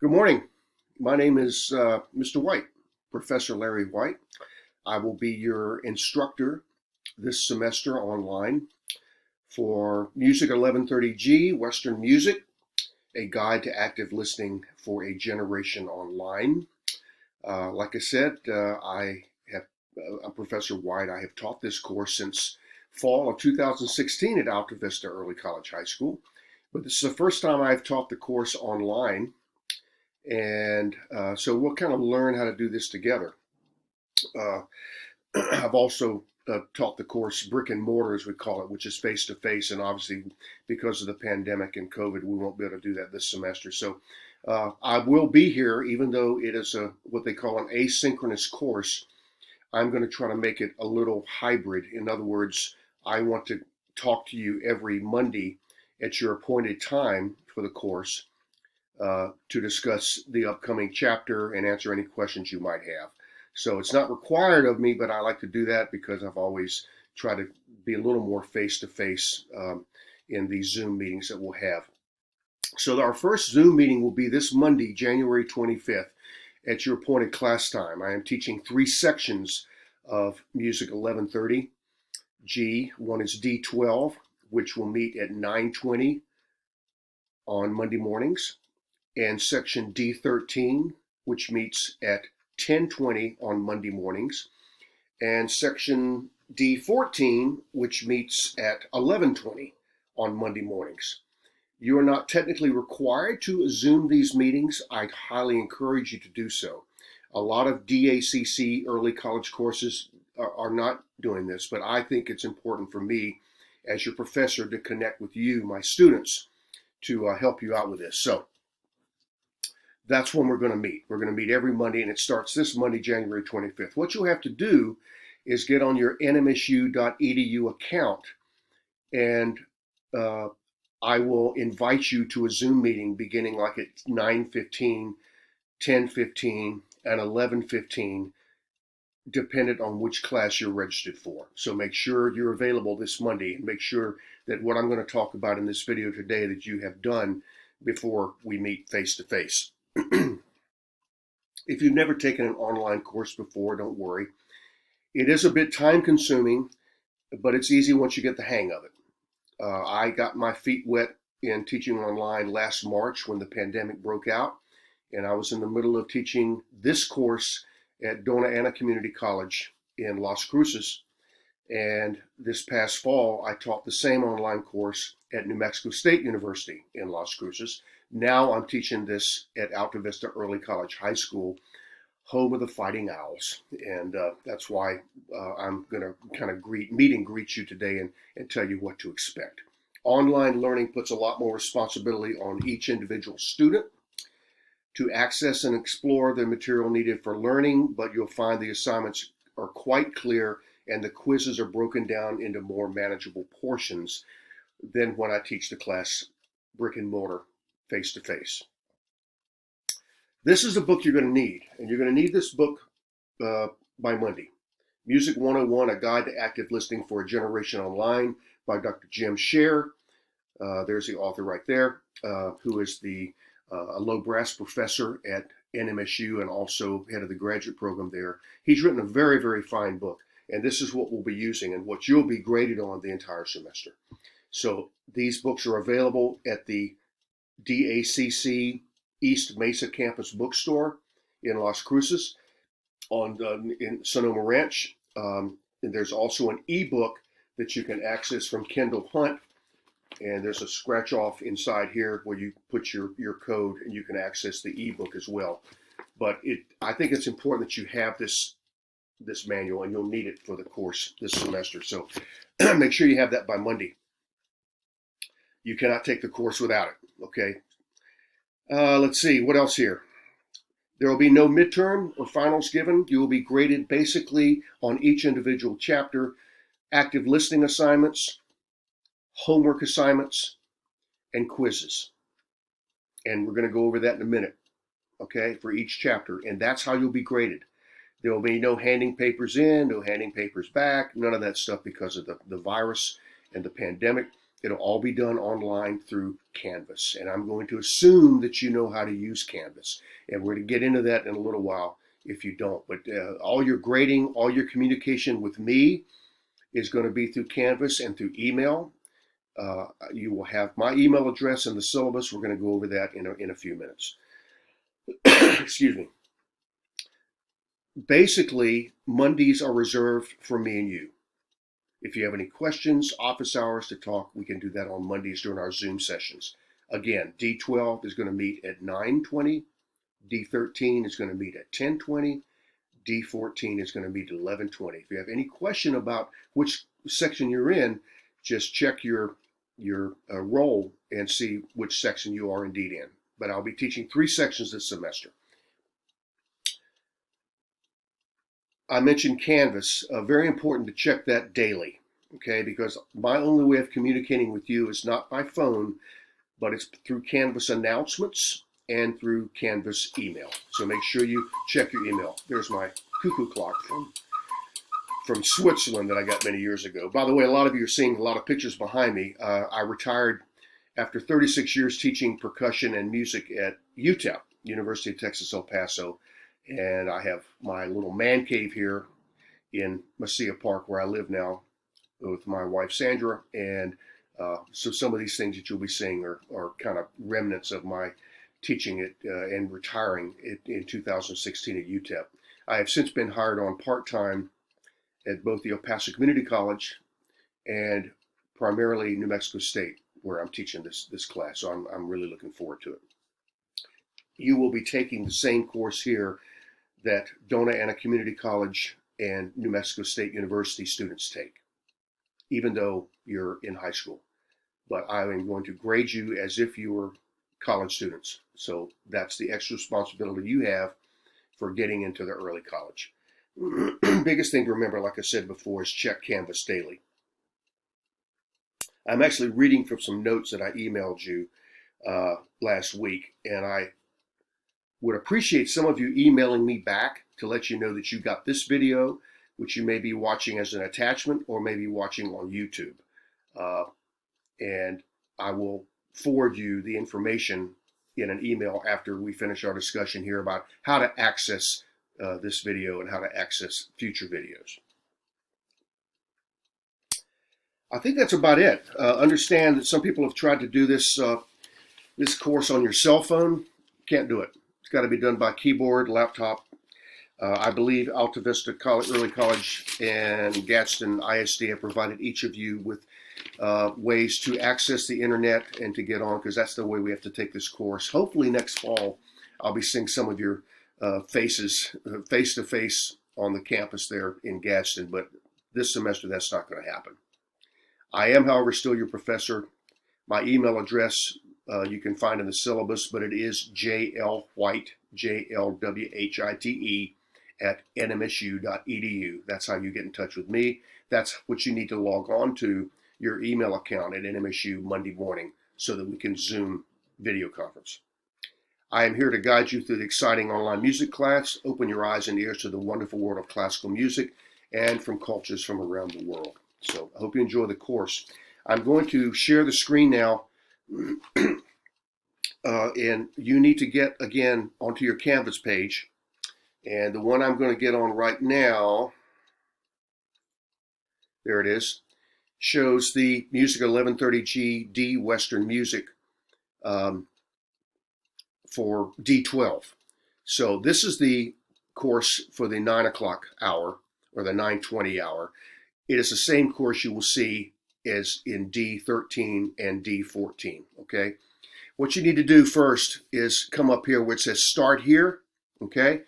Good morning. My name is Mr. White, Professor Larry White. I will be your instructor this semester online for Music 1130G, Western Music, a guide to active listening for a generation online. Like I said, I'm Professor White. I have taught this course since fall of 2016 at Alta Vista Early College High School. But this is the first time I've taught the course online. And so we'll kind of learn how to do this together. Uh, I've also taught the course brick and mortar, as we call it, which is face to face. And obviously, because of the pandemic and COVID, we won't be able to do that this semester. So I will be here, even though it is what they call an asynchronous course. I'm going to try to make it a little hybrid. In other words, I want to talk to you every Monday at your appointed time for the course. To discuss the upcoming chapter and answer any questions you might have. So it's not required of me, but I like to do that because I've always tried to be a little more face-to-face in these Zoom meetings that we'll have. So our first Zoom meeting will be this Monday, January 25th, at your appointed class time. I am teaching 3 sections of Music 1130 G. One is D12, which will meet at 9:20 on Monday mornings, and section D13, which meets at 10:20 on Monday mornings, and section D14, which meets at 11:20 on Monday mornings. You are not technically required to Zoom these meetings. I highly encourage you to do so. A lot of DACC early college courses are not doing this, but I think it's important for me as your professor to connect with you, my students, to help you out with this. So that's when we're going to meet. We're going to meet every Monday, and it starts this Monday, January 25th. What you'll have to do is get on your nmsu.edu account, and I will invite you to a Zoom meeting beginning like at 9:15, 10:15, and 11:15, dependent on which class you're registered for. So make sure you're available this Monday, and make sure that what I'm going to talk about in this video today that you have done before we meet face to face. If you've never taken an online course before, don't worry. It is a bit time consuming, but it's easy once you get the hang of it. I got my feet wet in teaching online last March when the pandemic broke out, and I was in the middle of teaching this course at Dona Ana Community College in Las Cruces. And this past fall, I taught the same online course at New Mexico State University in Las Cruces. Now I'm teaching this at Alta Vista Early College High School, home of the Fighting Owls. And that's why I'm going to kind of meet and greet you today and tell you what to expect. Online learning puts a lot more responsibility on each individual student to access and explore the material needed for learning, but you'll find the assignments are quite clear and the quizzes are broken down into more manageable portions than when I teach the class brick and mortar face to face. This is a book you're going to need, and you're going to need this book by Monday. Music 101, A Guide to Active Listening for a Generation Online by Dr. Jim Scher. There's the author right there, who is a low brass professor at NMSU and also head of the graduate program there. He's written a very, very fine book, and this is what we'll be using and what you'll be graded on the entire semester. So these books are available at the DACC East Mesa Campus Bookstore in Las Cruces in Sonoma Ranch. And there's also an ebook that you can access from Kendall Hunt. And there's a scratch off inside here where you put your code and you can access the ebook as well. But I think it's important that you have this manual, and you'll need it for the course this semester. So make sure you have that by Monday. You cannot take the course without it, okay? Let's see, what else here? There will be no midterm or finals given. You will be graded basically on each individual chapter, active listening assignments, homework assignments, and quizzes. And we're going to go over that in a minute, okay, for each chapter. And that's how you'll be graded. There will be no handing papers in, no handing papers back, none of that stuff because of the virus and the pandemic. It'll all be done online through Canvas. And I'm going to assume that you know how to use Canvas. And we're going to get into that in a little while if you don't. But all your grading, all your communication with me is going to be through Canvas and through email. You will have my email address and the syllabus. We're going to go over that in a few minutes. Excuse me. Basically, Mondays are reserved for me and you. If you have any questions, office hours to talk, we can do that on Mondays during our Zoom sessions. Again, D12 is going to meet at 9:20. D13 is going to meet at 10:20. D14 is going to meet at 11:20. If you have any question about which section you're in, just check your roll and see which section you are indeed in. But I'll be teaching 3 sections this semester. I mentioned Canvas. Very important to check that daily, okay? Because my only way of communicating with you is not by phone, but it's through Canvas announcements and through Canvas email. So make sure you check your email. There's my cuckoo clock from Switzerland that I got many years ago. By the way, a lot of you are seeing a lot of pictures behind me. I retired after 36 years teaching percussion and music at UTEP, University of Texas, El Paso. And I have my little man cave here in Mesilla Park where I live now with my wife Sandra. And so some of these things that you'll be seeing are kind of remnants of my teaching it and retiring in 2016 at UTEP. I have since been hired on part-time at both the El Paso Community College and primarily New Mexico State, where I'm teaching this class. So I'm really looking forward to it. You will be taking the same course here that Dona Ana Community College and New Mexico State University students take, even though you're in high school. But I am going to grade you as if you were college students. So that's the extra responsibility you have for getting into the early college. Biggest thing to remember, like I said before, is check Canvas daily. I'm actually reading from some notes that I emailed you last week, and I would appreciate some of you emailing me back to let you know that you got this video, which you may be watching as an attachment or maybe watching on YouTube. And I will forward you the information in an email after we finish our discussion here about how to access this video and how to access future videos. I think that's about it. Understand that some people have tried to do this course on your cell phone. Can't do it. It's got to be done by keyboard, laptop. I believe Alta Vista Early College and Gadsden ISD have provided each of you with ways to access the internet and to get on, because that's the way we have to take this course. Hopefully next fall, I'll be seeing some of your faces face-to-face on the campus there in Gadsden, but this semester that's not going to happen. I am, however, still your professor. My email address you can find in the syllabus, but it is jlwhite, JLWHITE, @nmsu.edu. That's how you get in touch with me. That's what you need to log on to your email account at NMSU Monday morning so that we can Zoom video conference. I am here to guide you through the exciting online music class. Open your eyes and ears to the wonderful world of classical music and from cultures from around the world. So I hope you enjoy the course. I'm going to share the screen now. And you need to get, again, onto your Canvas page. And the one I'm going to get on right now, there it is, shows the Music 1130G D Western Music for D12. So this is the course for the 9 o'clock hour or the 9:20 hour. It is the same course you will see as in D13 and D14, okay? What you need to do first is come up here where it says Start Here, okay?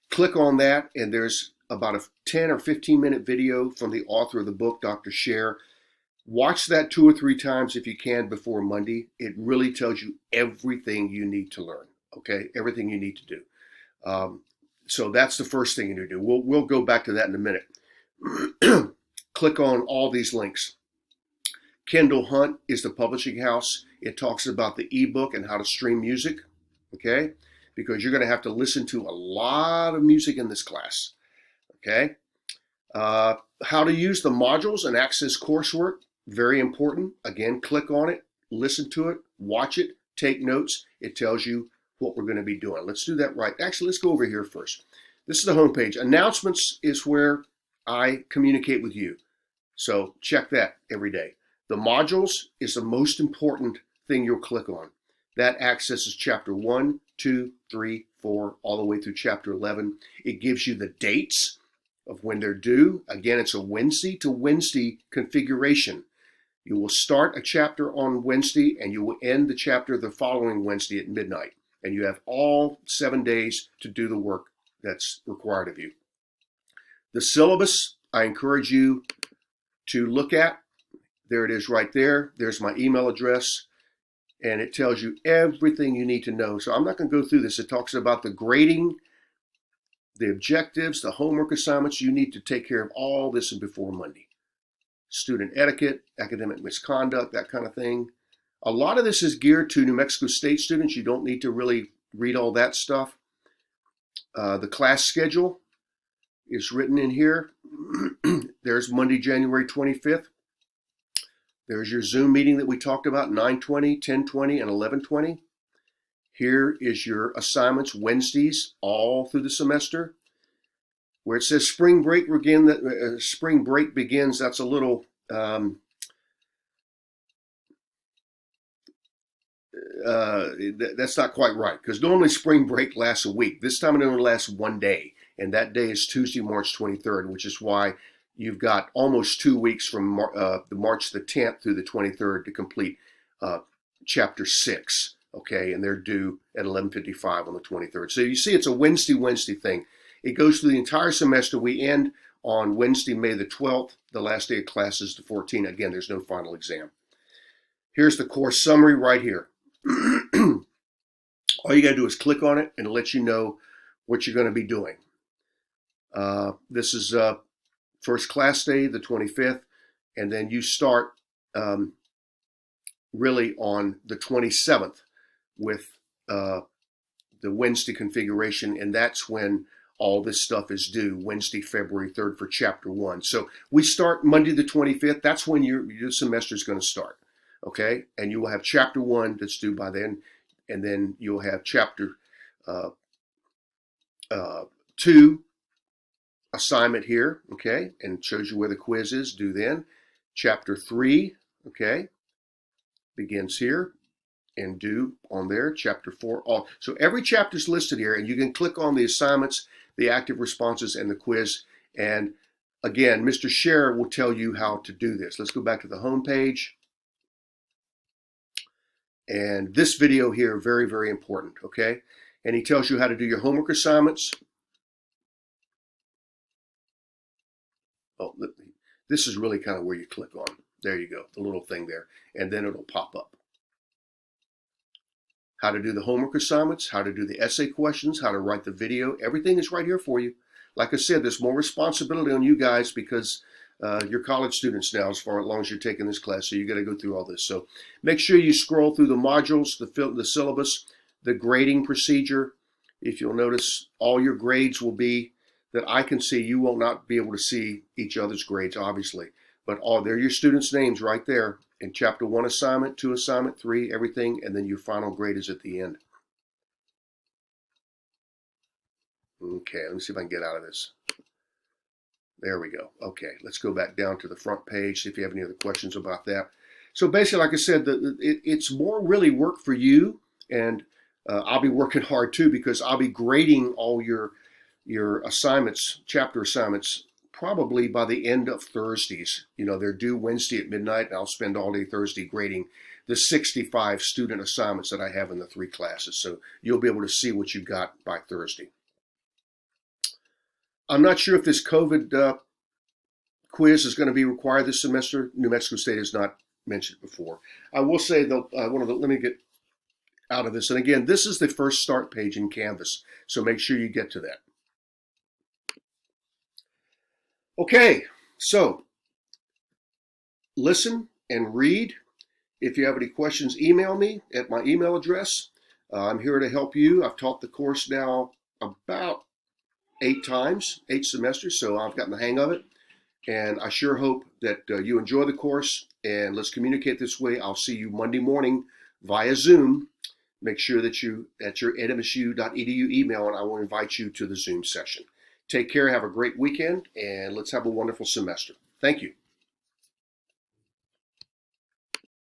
Click on that, and there's about a 10 or 15 minute video from the author of the book, Dr. Scher. Watch that 2 or 3 times if you can before Monday. It really tells you everything you need to learn, okay? Everything you need to do. So that's the first thing you need to do. We'll go back to that in a minute. Click on all these links. Kendall Hunt is the publishing house. It talks about the ebook and how to stream music, okay? Because you're going to have to listen to a lot of music in this class, okay? How to use the modules and access coursework. very important. Again, click on it, listen to it, watch it, take notes. It tells you what we're going to be doing. Let's do that right. Actually, let's go over here first. This is the home page. Announcements is where I communicate with you. So check that every day. The modules is the most important thing you'll click on. That accesses chapter 1, 2, 3, 4, all the way through chapter 11. It gives you the dates of when they're due. Again, it's a Wednesday to Wednesday configuration. You will start a chapter on Wednesday and you will end the chapter the following Wednesday at midnight. And you have all 7 days to do the work that's required of you. The syllabus, I encourage you to look at. There it is right there. There's my email address. And it tells you everything you need to know. So I'm not going to go through this. It talks about the grading, the objectives, the homework assignments. You need to take care of all this before Monday. Student etiquette, academic misconduct, that kind of thing. A lot of this is geared to New Mexico State students. You don't need to really read all that stuff. The class schedule is written in here. There's Monday, January 25th. There's your Zoom meeting that we talked about, 9:20, 10:20, and 11:20. Here is your assignments Wednesdays all through the semester. Where it says spring break begins, that's a little that's not quite right, because normally spring break lasts a week. This time it only lasts 1 day, and that day is Tuesday, March 23rd, which is why you've got almost 2 weeks from March the 10th through the 23rd to complete chapter 6, okay? And they're due at 11:55 on the 23rd. So you see it's a Wednesday thing. It goes through the entire semester. We end on Wednesday, May the 12th. The last day of class is the 14th. Again, there's no final exam. Here's the course summary right here. All you got to do is click on it and it'll let you know what you're going to be doing. This is first class day, the 25th, and then you start really on the 27th with the Wednesday configuration, and that's when all this stuff is due, Wednesday, February 3rd for chapter 1. So we start Monday the 25th. That's when your semester is going to start, okay? And you will have chapter 1 that's due by then, and then you'll have chapter 2 assignment here, okay? And it shows you where the quiz is, due then. Chapter 3, okay, begins here and due on there. Chapter 4, all. So every chapter is listed here, and you can click on the assignments, the active responses, and the quiz. And again, Mr. Scherer will tell you how to do this. Let's go back to the home page. And this video here, very, very important, okay? And he tells you how to do your homework assignments. Oh, this is really kind of where you click on. There you go, the little thing there. And then it'll pop up. How to do the homework assignments, how to do the essay questions, how to write the video. Everything is right here for you. Like I said, there's more responsibility on you guys because you're college students now as long as you're taking this class. So you got to go through all this. So make sure you scroll through the modules, the syllabus, the grading procedure. If you'll notice, all your grades will be that I can see. You will not be able to see each other's grades, obviously. But they're your students' names right there. In chapter 1 assignment, 2 assignment, 3, everything, and then your final grade is at the end. Okay, let me see if I can get out of this. There we go. Okay, let's go back down to the front page, see if you have any other questions about that. So basically, like I said, it's more really work for you, and I'll be working hard too because I'll be grading all your assignments, chapter assignments, probably by the end of Thursdays. You know, they're due Wednesday at midnight, and I'll spend all day Thursday grading the 65 student assignments that I have in the 3 classes. So you'll be able to see what you got by Thursday. I'm not sure if this COVID quiz is going to be required this semester. New Mexico State has not mentioned it before. I will say, though, let me get out of this. And again, this is the first start page in Canvas, so make sure you get to that. Okay, so listen and read. If you have any questions, email me at my email address. I'm here to help you. I've taught the course now about 8 times, 8 semesters, so I've gotten the hang of it. And I sure hope that you enjoy the course, and let's communicate this way. I'll see you Monday morning via Zoom. Make sure that you at your edmsu.edu email, and I will invite you to the Zoom session. Take care, have a great weekend, and let's have a wonderful semester. Thank you.